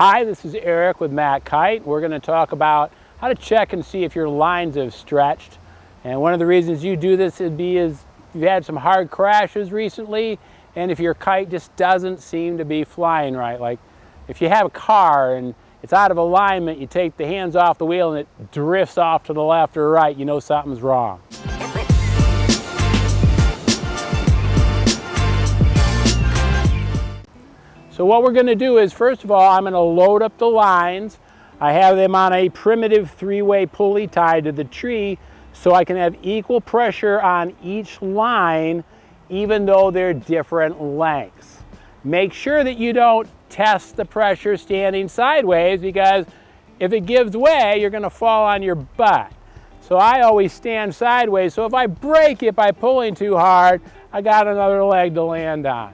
Hi, this is Eric with MACkite. We're going to talk about how to check and see if your lines have stretched. And one of the reasons you do this is you've had some hard crashes recently, and if your kite just doesn't seem to be flying right. Like if you have a car and it's out of alignment, you take the hands off the wheel and it drifts off to the left or right, you know something's wrong. So what we're going to do is, first of all, I'm going to load up the lines. I have them on a primitive three-way pulley tied to the tree so I can have equal pressure on each line even though they're different lengths. Make sure that you don't test the pressure standing sideways, because if it gives way, you're going to fall on your butt. So I always stand sideways, so if I break it by pulling too hard, I got another leg to land on.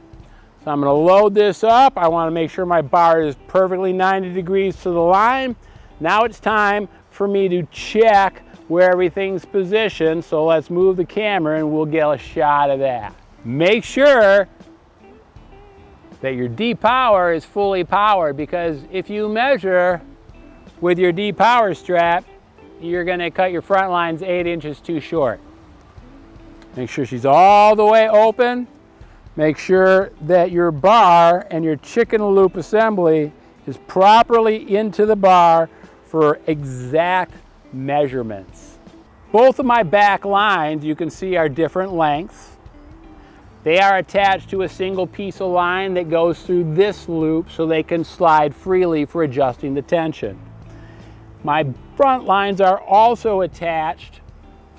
So I'm going to load this up. I want to make sure my bar is perfectly 90 degrees to the line. Now it's time for me to check where everything's positioned. So let's move the camera and we'll get a shot of that. Make sure that your depower is fully powered, because if you measure with your depower strap, you're going to cut your front lines 8 inches too short. Make sure she's all the way open. Make sure that your bar and your chicken loop assembly is properly into the bar for exact measurements. Both of my back lines, you can see, are different lengths. They are attached to a single piece of line that goes through this loop so they can slide freely for adjusting the tension. My front lines are also attached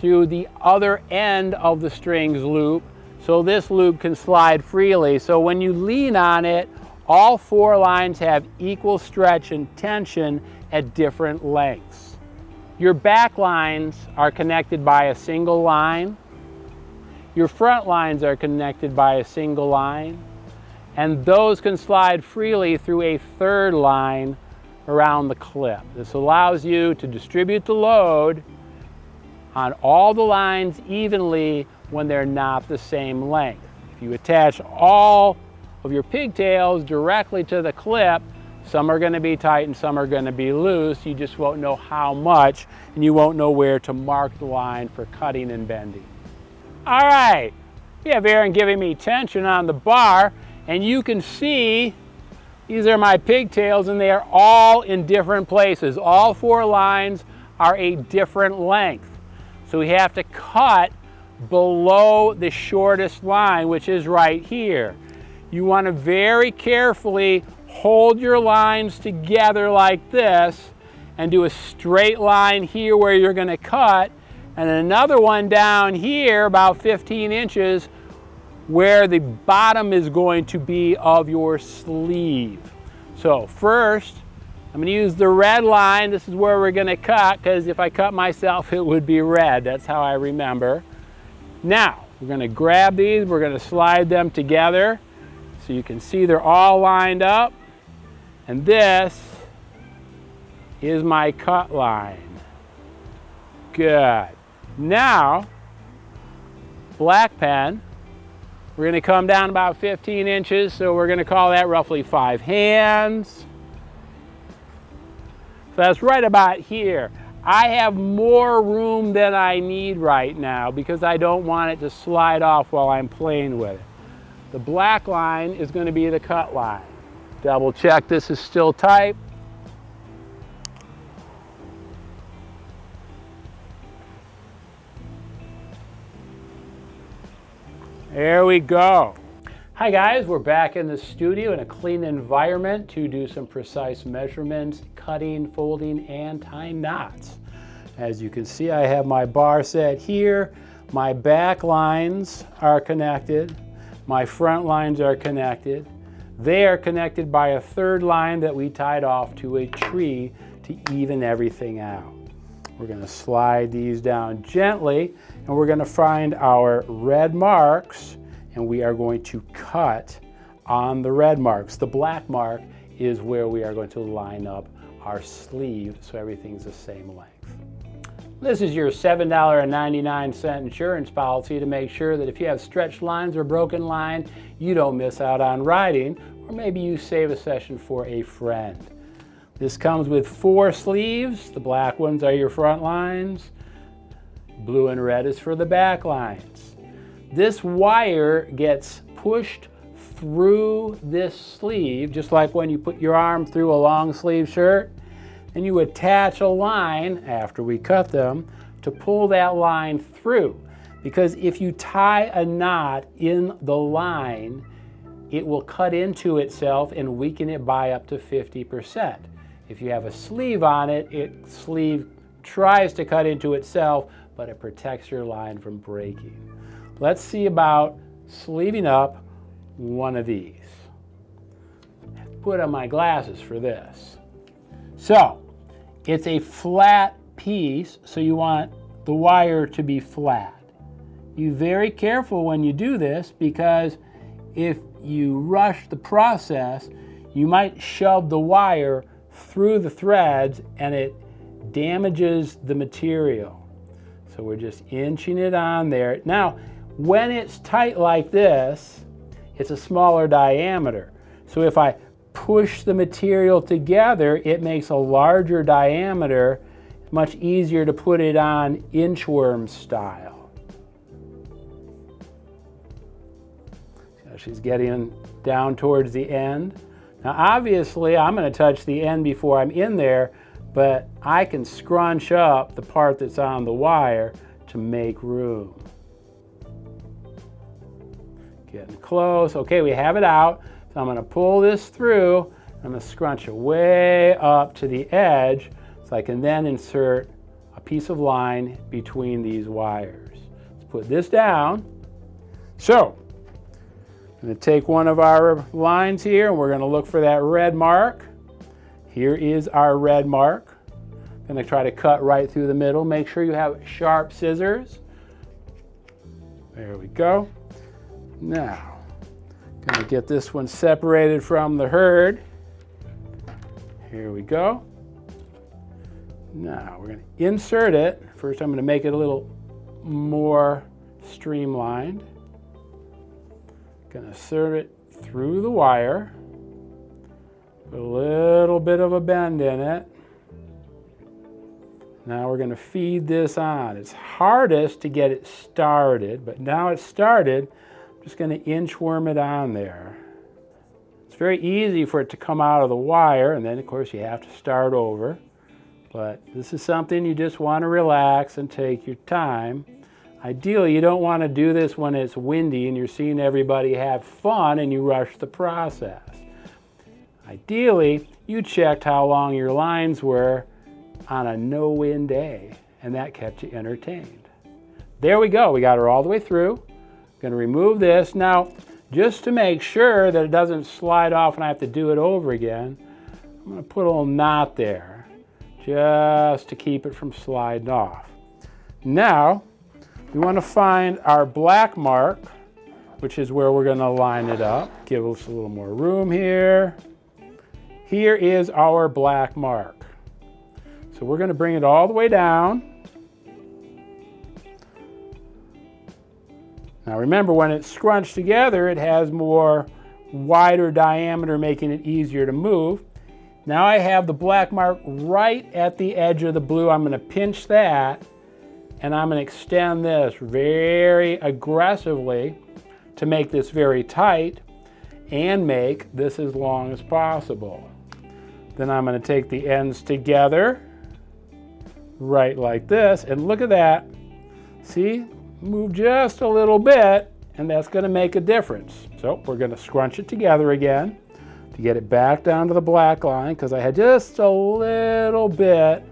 to the other end of the strings loop, so this loop can slide freely. So when you lean on it, all 4 lines have equal stretch and tension at different lengths. Your back lines are connected by a single line. Your front lines are connected by a single line. And those can slide freely through a third line around the clip. This allows you to distribute the load on all the lines evenly when they're not the same length. If you attach all of your pigtails directly to the clip, some are going to be tight and some are going to be loose. You just won't know how much, and you won't know where to mark the line for cutting and bending. All right, we have Aaron giving me tension on the bar, and you can see these are my pigtails and they are all in different places. All 4 lines are a different length. So we have to cut below the shortest line, which is right here. You want to very carefully hold your lines together like this and do a straight line here where you're going to cut, and another one down here about 15 inches where the bottom is going to be of your sleeve. So first, I'm going to use the red line. This is where we're going to cut, because if I cut myself, it would be red. That's how I remember. Now, we're going to grab these, we're going to slide them together so you can see they're all lined up. And this is my cut line. Good. Now, black pen, we're going to come down about 15 inches, so we're going to call that roughly 5 hands. So that's right about here. I have more room than I need right now because I don't want it to slide off while I'm playing with it. The black line is going to be the cut line. Double check this is still tight. There we go. Hi guys, we're back in the studio in a clean environment to do some precise measurements, cutting, folding, and tying knots. As you can see, I have my bar set here. My back lines are connected. My front lines are connected. They are connected by a third line that we tied off to a tree to even everything out. We're going to slide these down gently, and we're going to find our red marks, and we are going to cut on the red marks. The black mark is where we are going to line up our sleeve so everything's the same length. This is your $7.99 insurance policy to make sure that if you have stretched lines or broken line, you don't miss out on riding, or maybe you save a session for a friend. This comes with 4 sleeves. The black ones are your front lines. Blue and red is for the back lines. This wire gets pushed through this sleeve, just like when you put your arm through a long sleeve shirt, and you attach a line after we cut them to pull that line through. Because if you tie a knot in the line, it will cut into itself and weaken it by up to 50%. If you have a sleeve on it, sleeve tries to cut into itself, but it protects your line from breaking. Let's see about sleeving up one of these. Put on my glasses for this. So, it's a flat piece, so you want the wire to be flat. Be very careful when you do this, because if you rush the process, you might shove the wire through the threads and it damages the material. So we're just inching it on there. Now, when it's tight like this, it's a smaller diameter. So if I push the material together, it makes a larger diameter, much easier to put it on inchworm style. So she's getting down towards the end. Now obviously I'm going to touch the end before I'm in there, but I can scrunch up the part that's on the wire to make room. Getting close. Okay, we have it out. So I'm going to pull this through. I'm going to scrunch it way up to the edge so I can then insert a piece of line between these wires. Let's put this down. So I'm going to take one of our lines here and we're going to look for that red mark. Here is our red mark. I'm going to try to cut right through the middle. Make sure you have sharp scissors. There we go. Now, I'm going to get this one separated from the herd. Here we go. Now, we're going to insert it. First, I'm going to make it a little more streamlined. Going to insert it through the wire. Put a little bit of a bend in it. Now we're going to feed this on. It's hardest to get it started, but now it's started. I'm just going to inchworm it on there. It's very easy for it to come out of the wire, and then of course you have to start over. But this is something you just want to relax and take your time. Ideally, you don't want to do this when it's windy and you're seeing everybody have fun and you rush the process. Ideally, you checked how long your lines were on a no-wind day, and that kept you entertained. There we go. We got her all the way through. Going to remove this. Now, just to make sure that it doesn't slide off and I have to do it over again, I'm going to put a little knot there just to keep it from sliding off. Now, we want to find our black mark, which is where we're going to line it up. Give us a little more room here. Here is our black mark. So we're going to bring it all the way down. Now remember, when it's scrunched together, it has more wider diameter, making it easier to move. Now I have the black mark right at the edge of the blue. I'm going to pinch that, and I'm going to extend this very aggressively to make this very tight and make this as long as possible. Then I'm going to take the ends together, right like this, and look at that. See? Move just a little bit, and that's going to make a difference. So we're going to scrunch it together again to get it back down to the black line, because I had just a little bit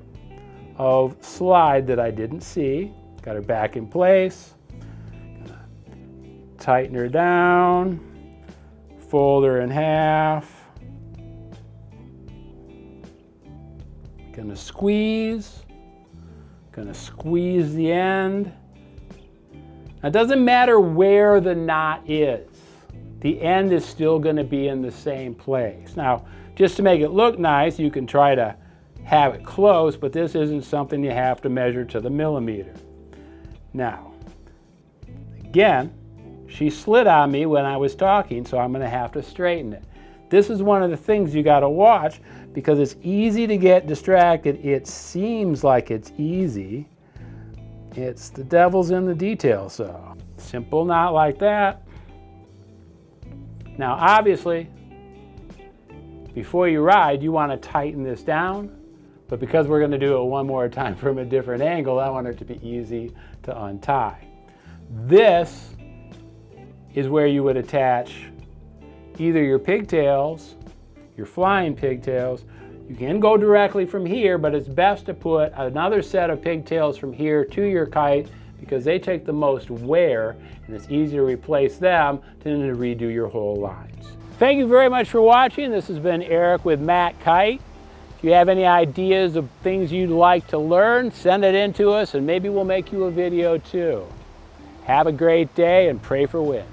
of slide that I didn't see. Got her back in place. Tighten her down, fold her in half. Gonna squeeze the end. Now, it doesn't matter where the knot is. The end is still going to be in the same place. Now, just to make it look nice, you can try to have it close, but this isn't something you have to measure to the millimeter. Now, again, she slid on me when I was talking, so I'm going to have to straighten it. This is one of the things you got to watch, because it's easy to get distracted. It seems like it's easy. It's the devil's in the details. So simple knot like that. Now obviously, before you ride, you want to tighten this down, but because we're going to do it one more time from a different angle, I want it to be easy to untie. This is where you would attach either your pigtails, your flying pigtails. You can go directly from here, but it's best to put another set of pigtails from here to your kite because they take the most wear and it's easier to replace them than to redo your whole lines. Thank you very much for watching. This has been Eric with MACkite. If you have any ideas of things you'd like to learn, send it in to us and maybe we'll make you a video too. Have a great day and pray for wind.